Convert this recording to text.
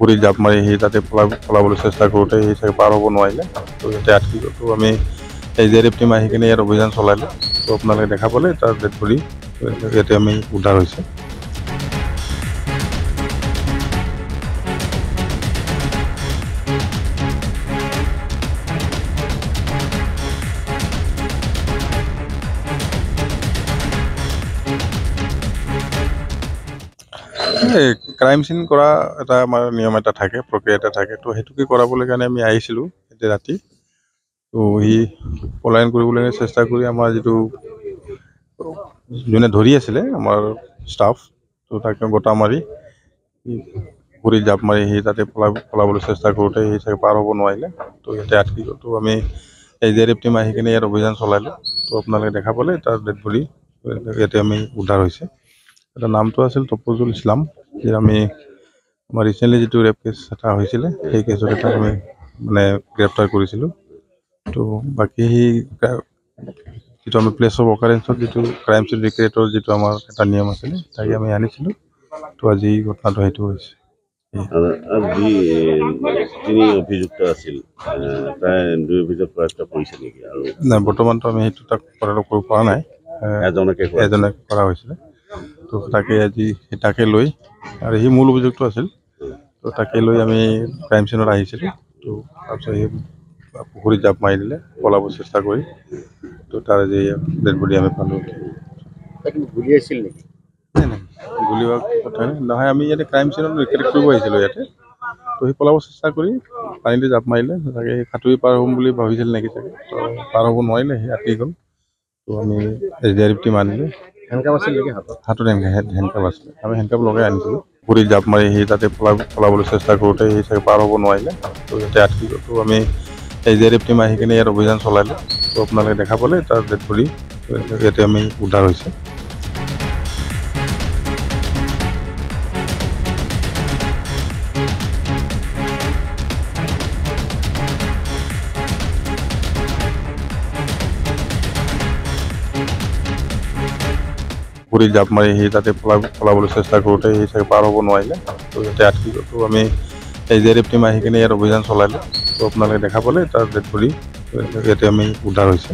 পুখুৰীত জাপ মাৰি সি তাতে পলাবলৈ চেষ্টা কৰোঁতে সি চাগে পাৰ হ'ব নোৱাৰিলে। তো ইয়াতে আটকি গ'ল। তো আমি SDRF টিম আহি কিনে ইয়াত অভিযান চলালোঁ। তো আপোনালোকে দেখা পালে তাৰ ডেড বডি ইয়াতে আমি উদ্ধাৰ হৈছে। ক্ৰাইম চিন কৰা এটা আমাৰ নিয়ম এটা থাকে, প্ৰক্ৰিয়া এটা থাকে। তো সেইটোকে কৰাবলৈ কাৰণে আমি আহিছিলোঁ এতিয়া ৰাতি। তো সি পলায়ন কৰিবলৈ চেষ্টা কৰি আমাৰ যিটো যোনে ধৰি আছিলে আমাৰ ষ্টাফ, তো তাকে গোটা মাৰি পুখুৰীত জাপ মাৰি সি তাতে পলাবলৈ চেষ্টা কৰোঁতে সি চাগে পাৰ হ'ব নোৱাৰিলে। তো ইয়াতে আটকি গ'ল। তো আমি SDRF টিম আহি কিনে ইয়াত অভিযান চলালোঁ। তো আপোনালোকে দেখা পালে তাৰ ডেড বডি ইয়াতে আমি উদ্ধাৰ হৈছে। এটা নামটো আছিল তপজুল ইছলাম, যে আমি আমাৰ ৰিচেণ্টলি যিটো ৰেপ কেছ এটা হৈছিলে সেই কেছত এটা আমি মানে গ্ৰেপ্তাৰ কৰিছিলোঁ। তো বাকী যিটো আমি প্লেচ অফ অকাৰেঞ্চত যিটো ক্ৰাইম চিন ৰিক্ৰিয়েটৰ যিটো আমাৰ এটা নিয়ম আছিলে তাকে আমি আনিছিলোঁ। তো আজি ঘটনাটো সেইটো হৈছে। তিনি অভিযুক্ত আছিল, প্ৰায় 2 অভিযোগ কৰিছে নেকি? আৰু নাই, বৰ্তমানটো আমি সেইটো তাক কৰিব পৰা নাই। এজনে কৰা হৈছিলে। তো তাকে আজি তাকে লৈ, আৰু সি মূল অভিযুক্ত আছিল। তো তাকে লৈ আমি ক্ৰাইম চিনত আহিছিলোঁ। তো তাৰপিছত সি পুখুৰীত জাপ মাৰি দিলে পলাব চেষ্টা কৰি। তো তাৰ আজি ডেড বডি আমি পালোঁ। গুলি আছিল নেকি? নাই, গুলি হোৱাৰ কথা নহয়। আমি ইয়াতে ক্ৰাইম চিনত ৰিক্ৰিয়েট কৰিব আহিছিলোঁ ইয়াতে। তো সি পলাব চেষ্টা কৰি পানীতে জাপ মাৰিলে। চাগে সি সাঁতুৰি পাৰ হ'ম বুলি ভাবিছিল নেকি চাগে। তো পাৰ হ'ব নোৱাৰিলে, সি আটকি গ'ল। তো আমি SDRF টিম আনিলোঁ। হেণ্ডকাপ আছিল নেকি হাতত? হাতত হেণ্ডকাপ আছিলে, আমি হেণ্ডকাপ লগাই আনিছিলোঁ। পুখুৰীত জাপ মাৰি সি তাতে পলাবলৈ চেষ্টা কৰোঁতে সি চাগে পাৰ হ'ব নোৱাৰিলে। তো ইয়াতে আটকি গ'ল। তো আমি SDRF টিম আহি কিনে ইয়াত অভিযান চলালোঁ। তো আপোনালোকে দেখা পালে তাৰ ডেড বডি ইয়াতে আমি উদ্ধাৰ হৈছে। পুখুৰীত জাপ মাৰি সি তাতে পলাবলৈ চেষ্টা কৰোঁতে সি চাগে পাৰ হ'ব নোৱাৰিলে। তো ইয়াতে আটকি গ'ল। তো আমি SDRF টিম আহি কিনে ইয়াত অভিযান চলালোঁ। তো আপোনালোকে দেখা পালে তাৰ ডেড বডি ইয়াতে আমি উদ্ধাৰ হৈছে।